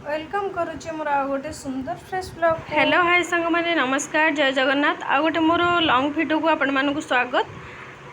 Welcome करुचे मोर आ गोटे सुंदर फ्रेश ब्लॉग। हेलो हाय संग माने नमस्कार जय जगन्नाथ। आ गोटे मोर लॉन्ग वीडियो को आपण मानक स्वागत।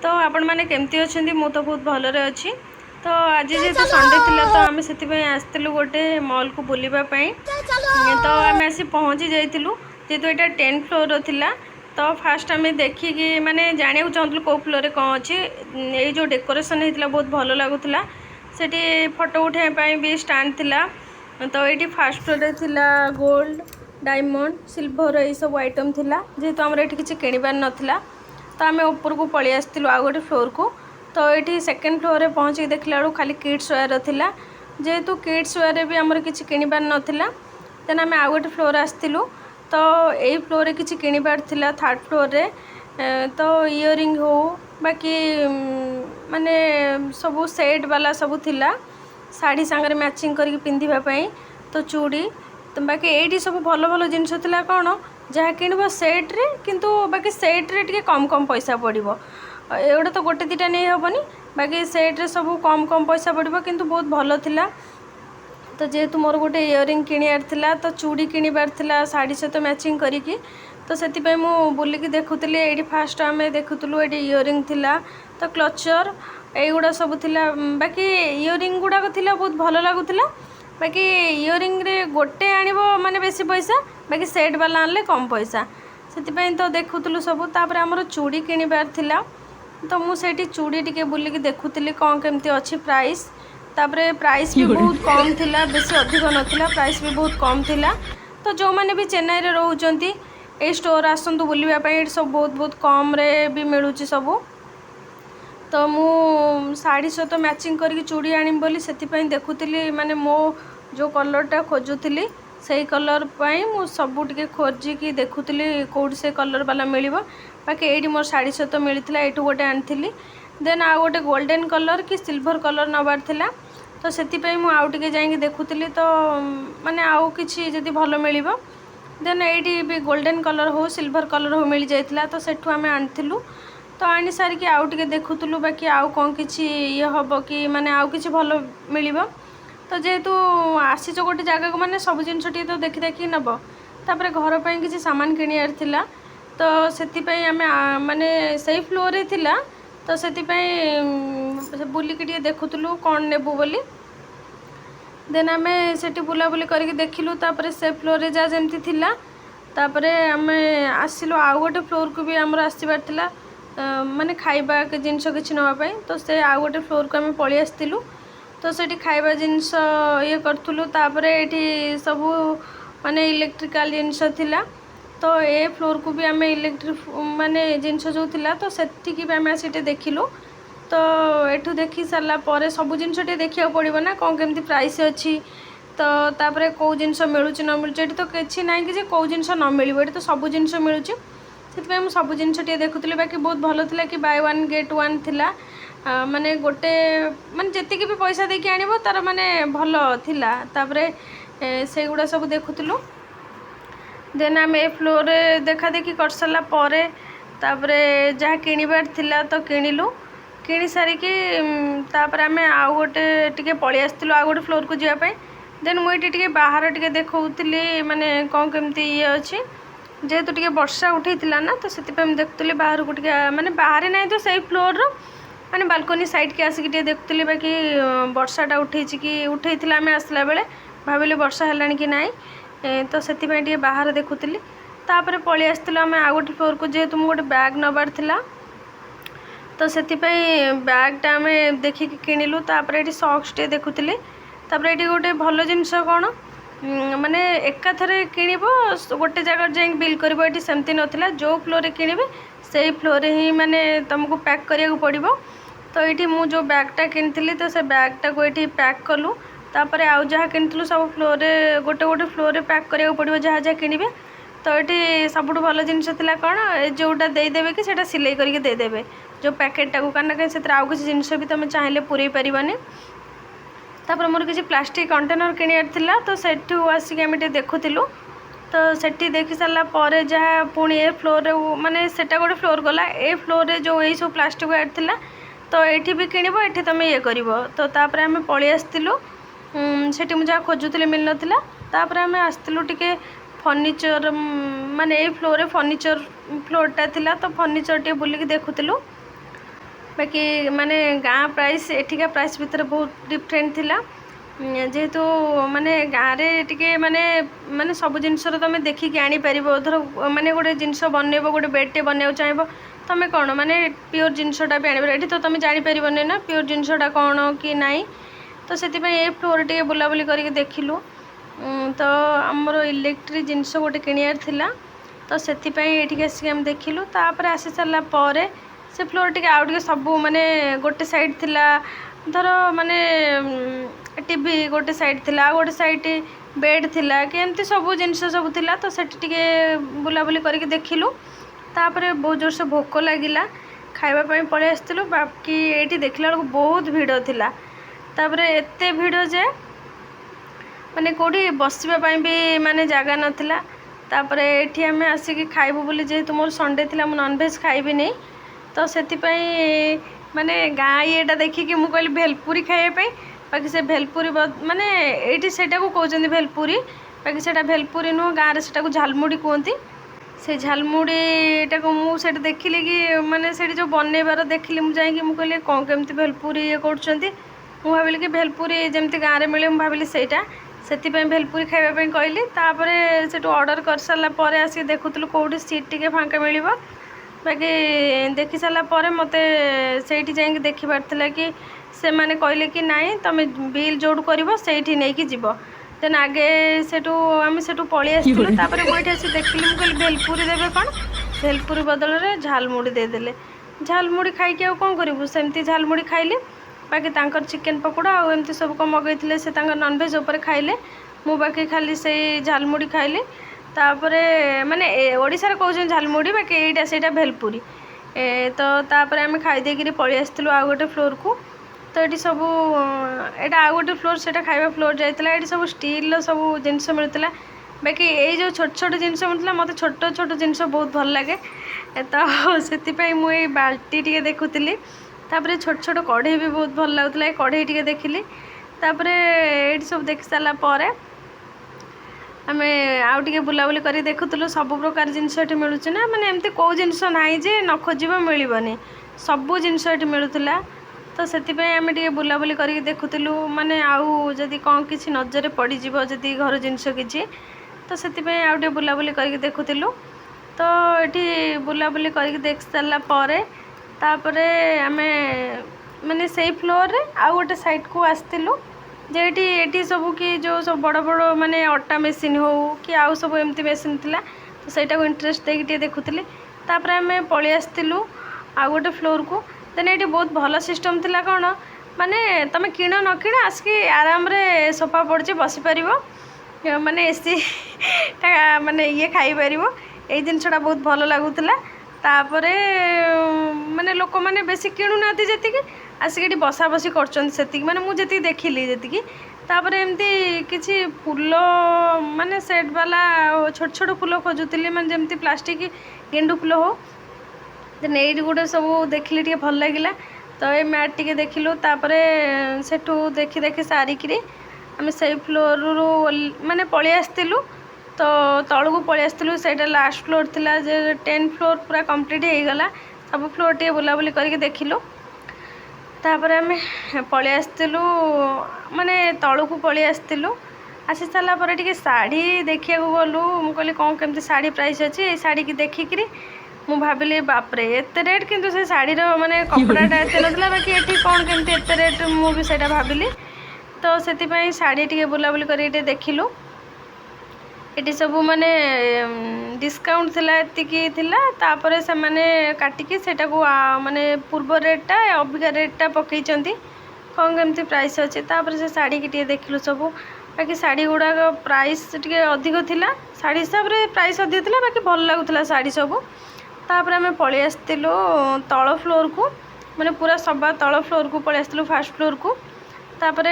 तो आपण माने केमती अछंती? मु तो बहुत भलरे अछि। तो आज जेहेतु संडे थिला तो आमे सेति पय आस्तिलु गोटे मॉल को बुलिबा पई। तो आमे आसी पहुंची जाइतिलु जेहेतु एटा 10th फ्लोर थिला। तो फास्ट आमे देखि कि माने जानिया को चाहतलु को फ्लोर रे कोन अछि। ए जो डेकोरेशन हेतिला बहुत भलो लागुतिला। सेठी फोटो उठे पई भी स्टैंड थिला। तो ये फास्ट फ्लोर थिला गोल्ड डायमंड सिल्वर ये सब आइटम थिला। जेहेतु आमर ये किसी किणवार नाला तो आम ऊपर को पलि आसलु आ गए फ्लोर को। तो ये सेकेंड फ्लोर में पहुँच देखला बेलू खाली किड्स वेयर थिला। जेहेतु किड्स वेयर भी आमर किसी किणवार नाला देन आम आ गए फ्लोर आसलु। तो यही फ्लोर में किसी किणवार थिला थर्ड फ्लोर रे। तो इयरिंग हो बाकी माने सब सेट वाला सब थिला शाढ़ी सांगे मैचिंग करके पिंधापी। तो चूड़ी तो बाकी ये सब भल भल जिनस कौन जहाँ किणव सेट्रे किंतु बाकी सेट्रे टे कम कम पैसा पड़ो। एगुड़ा तो गोटे दुटा नहीं हेनी बाकी सेट्रे सब कम कम पैसा पड़ो किंतु बहुत भल थिला। तो जेहेतु मोर गोटे इयरिंग किणार थिला तो चूड़ी किणवार थिला शाढ़ी सहित मैचिंग करिकी। तो से बुलिकी देखुली ये फास्ट आम देखुलु ये इयरिंग थिला तो क्लचर एगुड़ा सब थिला। बाकी इयरिंग गुड़ाक थिला बहुत भल लगुला। बाकी इयरिंग रे गोटे आनिबो माने बेसी पैसा बाकी सेट वाला आनले कम पैसा से तो देखुलु सब। तापर आमर चूड़ी किणवार थिला तो मुझे चूड़ी टिके बुलिकी देखुली कौन केमती अच्छी प्राइस। तापरे प्राइस भी बहुत कम थिला बेसी अधिक नथिला प्राइस भी बहुत कम थिला। तो जो मैंने भी चेन्नई रे रहउचंती ए स्टोर आसंतु बुलिबा पई सब बहुत बहुत कम रे भी मिलुची सब। तो मु शाढ़ी सहित मैचिंग करके चूड़ी आनी बोली से देखुली माने मो जो कलरटा खोजुली से कलर पाई मु सबू टिके खोजिकी देखुली कौट से कलर वाला मिलिबो। बाकी ये मोर शाढ़ी सहित मिलता ये गोटे आनी। देन आ गोटे गोल्डन कलर कि सिल्वर कलर नबार थिला तो से आउ टिके जाइए देखुली। तो माने आउ किछि जदि भल मिलिबो देन ये भी गोल्डन कलर हो सिल्वर कलर हो मिल जाइथिला। तो सेठू आमे आनिथिलु। तो आनी सारिकी आउ टिके देखुलु बाकी आउ कौन किछि ये हम कि माने आउ किछि भल मिलिबो। तो जेहेतु आसीच गोटे जगह को माने सब जिनस तो देखी देखी नब तापर घर पर किसी सामान किणियार थिला। तो सेतिपई आमे माने सही फ्लोर रे थिला तो सेतिपई बुलिकी टिके देखुलु कौन नेबु बोली। देन आमे सेठी बुलाबुली करके देखिलु तापर से फ्लोर रे जा जेमती थिला। तापरे आमे आसिलु आ गोटे फ्लोर को भी आमर आसबार थिला माने खाइबा के जिनस किछि नवाई। तो से आ गोटे फ्लोर को आमे पळि आस्तिलु। तो सेठी खाइबा जिनस ये करथुलु। तापरे एठी सब माने इलेक्ट्रिकल जिनस थिला। तो ए फ्लोर को भी आमे इलेक्ट्रिक माने जिनस जो थिला तो सेठी की भी आमे आसीटे देखिलु। तो एठू देखि सारा पर सब जिनस टे देखिया पड़िबो ना कौन केमती प्राइस अछि। तो तापरे को जिनस मिलुची न मिलुची एठी तो किछि नाही कि जे को जिनस न मिलिबो एठी तो सब जिनस मिलुची। से मु सब जिनस टे देखुली बाकी बहुत भल थिला कि बाय वन गेट वन थिला। माने गोटे माने जेतिकी भी पैसा देके आनिबो तार माने भल थिला। तापरे से गुडा सब देखुतलु। देन आम ए फ्लोर रे देखा देखी कर सारा परे तापरे जहाँ किणवार थिला तो किणिलु। किणी सारिकी तापर आमे आउ गोटे टिके पळि आस्तिलु आ गोटे फ्लोर को जावाई। देन मुझे टिके बाहर टिके देखौतली माने कौन केमती ये अच्छी। जेहेतु टिके वर्षा उठेइतिला ना तो सेतिपय देखुतली बाहर को टिके माने बाहर नहीं तो सही फ्लोर रो माने बालकनी साइड के आसिक देखुली। बाकी वर्षाटा उठे कि उठेइतिला आमे आसला बेले भाविले वर्षा हेलानी कि नाई। तो सेतिपय टिके बाहर देखुतली। तापर पळि आस्तिलु आमे आ गोटे फ्लोर को जेहेतु मु गोटे बैग नबार थिला तो सेतिपय बैगटा आमे देखिकी किणिलु। तापर एठी सॉक्स टे देखुतली। तापर एठी गोटे भल जिनस कौन माने एकाथरे किणिबो गोटे जगह जाई बिल करबो एठी सेमती नथिला। जो फ्लोर रे किणिबे सेही फ्लोर रे ही माने तुमको पैक करिया पड़िबो। तो ये मु जो बैगटा किनी तो से बैगटा को ये पैक कलु। तापर आउ जहाँ किनी सब फ्लोर रे गोटे गोटे फ्लोर रे पैक करिया पड़िबो जहाँ जहाँ किणिबे। तो ये सबुठ भल जिनस थिला कौन जोटा देदेवे कि सेटा सिलाई करके देदेवे जो पैकेटा को कारण से आउ किसी जिनस भी तुम चाहिए पूरे पारबानी। तापर मोर किसी प्लास्टिक कंटेनर किणियार थिला तो सेठू आसिक आम देखुलु। तो सेठी देखी सारा पर जहाँ पुणी ए फ्लोर रे माने सेटा गोटे फ्लोर गला ए फ्लोर रे जो यही सब प्लास्टिक ऐड थिला तो ये भी किणव ये तुम ये कर। तो तापर आम पलि आसलु सेठी मुझे खोजुली मिल नाला। तापर आम आसलु टिके फर्निचर माने ए फ्लोर फर्निचर फ्लोरटा थिला तो फर्निचर टे बुलिक देखुलु बाकी माने गाँ प्राइस एठिका प्राइस भितर बहुत डिफरेंट थिला जेहेतु माने गाँव रे टिके माने माने सब जिनस तुम देखिकी आनी पार धर माने गोटे जिनस बनइब गोटे बेडटे बनवाक चाहब तुम कौन माने प्योर जिनसटा भी आने ये तो तुम जापर ना प्योर जिनसटा कौन कि नाई तो से ए फ्लोर टे बुलाबुली करके देखिलु तो आमर इलेक्ट्रिक जिनस गोटे किणियार थिला तो से आसिक आम देखिलु तापर आसी सारा पर से फ्लोर टे आउ टे सब माने गोटे साइड थिला धर माने टीवी गोटे साइड थिला गोटे साइड बेड थिला कि एमती सब जिनस सब थिला तो से बुलाबुली करके देखिलु तापर बहुत जोर से भोक लगिला खाइबा पलि आसलु बाकी ये देखला बेलू बहुत भिड़ थिला तापर एते भिड़ जे माने कोठी बसवाई भी माने जगह नाला तापर एठी आम आसिक खाइबू बोली जेहेतु मोर संडे थिला मु नॉनवेज खाइबी नहीं तो से माने गाँ येटा देखिकी मु कहली भेलपुरी खाइबा बाकी से भेलपुरी माने ये सेटा को कहते भेलपुरी बाकी से भेलपुरी नुह गाँव में से झालमुड़ी कहती से झालमुड़ीटा को मुझे देखिली कि माने से जो बनइबार देखिली मुझे कहली कौन केमती भेलपुरी ये कर भाविली कि भेलपुरी जमती गाँव में मिले भाविली सहीटा से भेलपुरी खाइबा कहली तापर से ऑर्डर कर सारापर आसिक देखुलु कौटी सीट टिके फाँका मिल बाकी देखी सारापर मत से देखी पार्थिला कि से माने कहले कि नाई तुम बिल जोड़ कर नहीं जीव देन आगे सेठू आम सेठू पलि आसलु तापर मुझे आसी देखिली मुझे भेलपुरी देवे कौन भेलपुरी बदल में झालमुड़ी देदेले झालमुड़ी खाइकी आउ कौन करूँ सेमती झालमुड़ी खाइली बाकी तांकर चिकेन पकोड़ा आउ एमती सब को मगैले से नॉनवेज उपर खाइले मु बाकी खाली से झालमुड़ी खाइली तापर माने ओडिशार कहउछन झालमुड़ी बाकी एटा सेटा भेलपुरी तो तापर आम खाई पलि आसलु आउ गोटे फ्लोर को तो ये सब एटा आउ गोटे फ्लोर से खाइबा फ्लोर जाइला ये सब स्टील सब जिनस मिलता बाकी ये जो छोट छोट जिनस मिलता मत छोट छोट जिनस बहुत भल लगे तो से मुझे बाल्टी टे देखुली तापर छोट छोट कढ़ई भी बहुत भल लगुला कढ़ई टे देखिली तापर ये सब देख सारापर आम आउ टे बुलाबुली कर देखुलु सब प्रकार जिनस ये मिलूँ ना माने एमती कौ जिनस ना जे न खोज मिलबनी सबू जिनस ये मिलूला तो से आम टे बुलाबुली करके देखुलु माने आउ जदि कौन किसी नजर पड़ जदि घर जिनस किसी तो से आउ टे बुलाबुली करके देखुलु तो ये बुलाबुली करके देख सारापर तापर आम माने से फ्लोर रे आउ गोटे साइड को आसलु जे ये सब कि जो सब बड़ बड़ माने अटा मेसीन हो कि आउ सब एमती मेसीन थिला तो सहीटा को इंटरेस्ट देकी देखुली तापर आम पलि आसलु आउ गोटे फ्लोर को देन ये बहुत भल सिस्टम थिला कौन माने तुम किण न किण आसिक आराम रे सोफा पड़े बसीपर माने एसी माने ये खाईपर ये जिनसटा बहुत भल लगुला तापर माने लोक मैंने बेसी किणुना जी आसिक बसा बसी कर माने मुझे देखिली जी तापर एमती किसी फूल माने सेट वाला छोट छोट फूल खोजुली माने जमती प्लास्टिक गेंडू फूल हो देन ये गोटे सब देखिली टे भल लगिला तो ये मैट टे देखिलु तापर सेठू देखी देखी सारिकी आम से फ्लोर रू माने पलि आसलु तो तलू को पलि आसलु से लास्ट फ्लोर थिला जे 10 फ्लोर पूरा कंप्लीट हो गला सब फ्लोर टे बुलाबुली करके देखिलु तापर आम पलि आसलु माने तलू को पलि आसलु आसी सारापर टे शाढ़ी देखा गलु मु कहली कौन केमती शाढ़ी प्राइस अच्छी ये शाढ़ी की देखिकी मु भाविली बापरे एते रेट किंतु से शाढ़ीर माने कपड़ाटा एते नथला बाकी एठी कौन केमती एते रेट मु भी सेटा भाविली तो से शाढ़ी टे बुलाबुली कर देखिलु ये सब माने डिस्काउंट थिला एतिकी थिला तापर से माने काटिकी सेटा को माने पूर्व रेटटा अबिका रेटटा पकईचंती कौन केमती प्राइस अच्छे तापर से शाढ़ी की टे देखिलु सब बाकी शाढ़ी गुड़ाक प्राइस टे अधिक थिला शाढ़ी हिसाब रे प्राइस अधिक थिला बाकी भल लगुला शाढ़ी सब तापर आम पलि आसलु तल फ्लोर को माने पूरा सभा तल फ्लोर को पलि आसलु फास्ट फ्लोर को तापर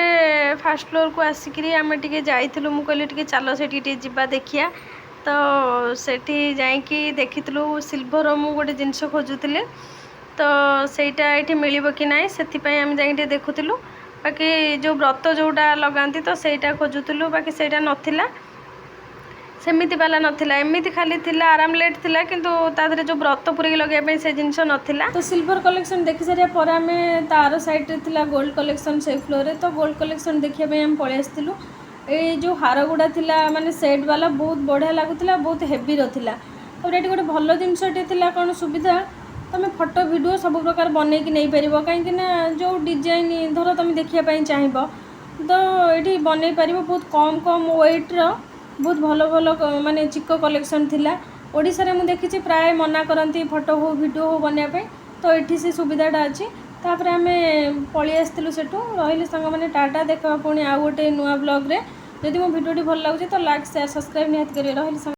फास्ट फ्लोर को आसिक आम टे जाइलु मु कहली टे चलो से जा देखिया तो सेठी जाइकी देखिलु सिल्भर मु गोटे जिनस खोजुली तो सेटा ये मिल कि ना से आम जा देखुलु बाकी जो व्रत जोटा लगाती तो सेटा खोजुलु बाकी सेटा नथिला सेमिति वाला नथिला एमिति खाली थिला आरामलेट थिला किंतु तादरे जो व्रत पुरी लगे पे से जिंस नथिला। तो सिल्वर कलेक्शन देखि सारिया पर आमे तार साइड रे थिला गोल्ड कलेक्शन से फ्लोर रे तो गोल्ड कलेक्शन देखिया पे हम पळे आस्तिलु। ए जो हार गुडा थिला माने सेट वाला बहुत बढ़िया लागुथिला बहुत हेवी रथिला। तो एटी गोटे भलो जिंसटी थिला कोन सुविधा तुम फोटो वीडियो सब प्रकार बनै कि नहीं परिबो काहे ना जो डिजाइन धर तुम देखिया पई चाहिबो तो एटी बनै परिबो बहुत कम कम वेट रो बहुत भलो भलो माने चिको कलेक्शन थिला। ओडिसा रे मु देखिछि प्राय मना करंती फोटो हो वीडियो हो बनिया पे तो एठी से सुविधाटा अछि। तापर आमे पळी आस्तिलु सेठू रहिले संग माने टाटा देखा पुणी आ गोटे नुआ ब्लॉग रे। जदि मो वीडियोटी भल लागुछि तो लाइक शेयर सब्सक्राइब निहात करियो रहिले।